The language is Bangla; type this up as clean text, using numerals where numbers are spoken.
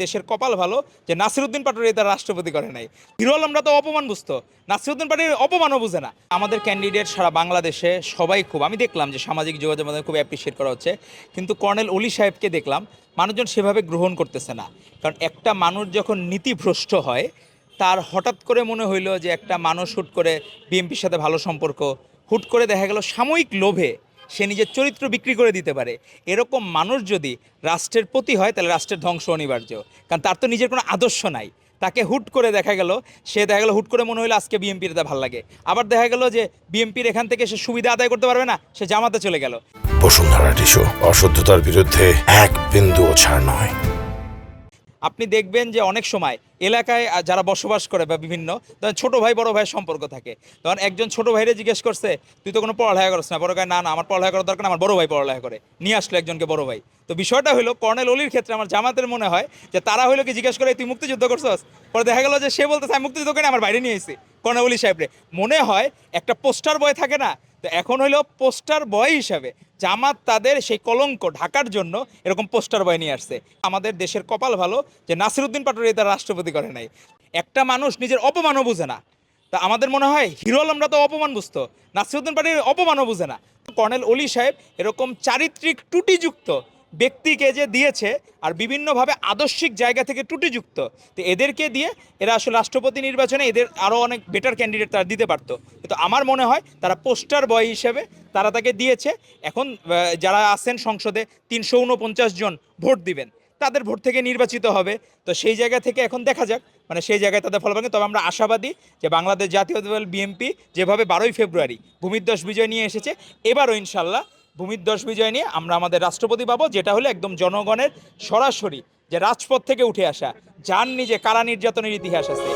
দেশের কপাল ভালো যে নাসিরউদ্দিন পাটোয়ারি তার রাষ্ট্রপতি করে নাই। হিরো আলমরা তো অপমান বুঝতো, নাসিরউদ্দিন পাটোয়ারি অপমানও বুঝে না। আমাদের ক্যান্ডিডেট সারা বাংলাদেশে সবাই খুব, আমি দেখলাম যে সামাজিক যোগাযোগ মাধ্যমে খুব অ্যাপ্রিসিয়েট করা হচ্ছে, কিন্তু কর্নেল অলি সাহেবকে দেখলাম মানুষজন সেভাবে গ্রহণ করতেছে না। কারণ একটা মানুষ যখন নীতিভ্রষ্ট হয়, তার হঠাৎ করে মনে হইলো যে একটা মানুষ হুট করে বিএনপির সাথে ভালো সম্পর্ক, হুট করে দেখা গেল সাময়িক লোভে সে নিজের চরিত্র বিক্রি করে দিতে পারে। এরকম মানুষ যদি রাষ্ট্রের প্রতি হয় তাহলে রাষ্ট্রের ধ্বংস অনিবার্য। কারণ তার তো নিজের কোনো আদর্শ নাই। তাকে হুট করে দেখা গেল, হুট করে মনে হলো আজকে বিএনপির তা ভালো লাগে, আবার দেখা গেল যে বিএনপির এখান থেকে সে সুবিধা আদায় করতে পারবে না, সে জামাতে চলে গেল। বসুন্ধরা টিস্যু, অশুদ্ধতার বিরুদ্ধে এক বিন্দুও ছাড় নয়। আপনি দেখবেন যে অনেক সময় এলাকায় যারা বসবাস করে বা বিভিন্ন ধরেন ছোটো ভাই বড় ভাইয়ের সম্পর্ক থাকে, তখন একজন ছোটো ভাইরে জিজ্ঞেস করছে তুই তো কোনো পড়ালেখা করছ না, বড় ভাই না না আমার পড়ালেখা করার দরকার না, আমার বড় ভাই পড়ালেখা করে, নিয়ে আসলো একজনকে বড় ভাই। তো বিষয়টা হলো কর্নেল অলির ক্ষেত্রে আমার জামাতের মনে হয় যে তারা হইলো কি জিজ্ঞেস করে তুই মুক্তিযুদ্ধ করছস, পরে দেখা গেলো যে সে বলতেছে আমি মুক্তিযুদ্ধ করে আমার বাইরে নিয়ে এসেছি কর্নেল অলি সাহেবরে। মনে হয় একটা পোস্টার বয় থাকে না, তো এখন হইলো পোস্টার বয় হিসাবে জামাত তাদের সেই কলঙ্ক ঢাকার জন্য এরকম পোস্টার বয় নিয়ে আসছে। আমাদের দেশের কপাল ভালো যে নাসিরউদ্দিন পাটোয়ারি তার রাষ্ট্রপতি করে নাই। একটা মানুষ নিজের অপমানও বুঝে না। তা আমাদের মনে হয় হিরো আলমরা তো অপমান বুঝতো, নাসিরউদ্দিন পাটোয়ারি অপমানও বুঝে না। কর্নেল অলি সাহেব এরকম চারিত্রিক ত্রুটিযুক্ত ব্যক্তিকে যে দিয়েছে, আর বিভিন্নভাবে আদর্শিক জায়গা থেকে ত্রুটিযুক্ত, তো এদেরকে দিয়ে এরা আসলে রাষ্ট্রপতি নির্বাচনে এদের আরও অনেক বেটার ক্যান্ডিডেট তারা দিতে পারতো। কিন্তু আমার মনে হয় তারা পোস্টার বয় হিসেবে তারা তাকে দিয়েছে। এখন যারা আছেন সংসদে ৩৪৯ জন ভোট দিবেন, তাদের ভোট থেকে নির্বাচিত হবে। তো সেই জায়গা থেকে এখন দেখা যাক, মানে সেই জায়গায় তাদের ফল পাবে। তবে আমরা আশাবাদী যে বাংলাদেশ জাতীয় দল বিএনপি যেভাবে ১২ই ফেব্রুয়ারি ভূমিধ্বস বিজয় নিয়ে এসেছে, এবারও ইনশাল্লাহ ভূমিধ্বস বিজয় নিয়ে আমরা আমাদের রাষ্ট্রপতি পাবো, যেটা হলো একদম জনগণের সরাসরি যে রাজপথ থেকে উঠে আসা, যার নিজে কারা নির্যাতনের ইতিহাস আছে।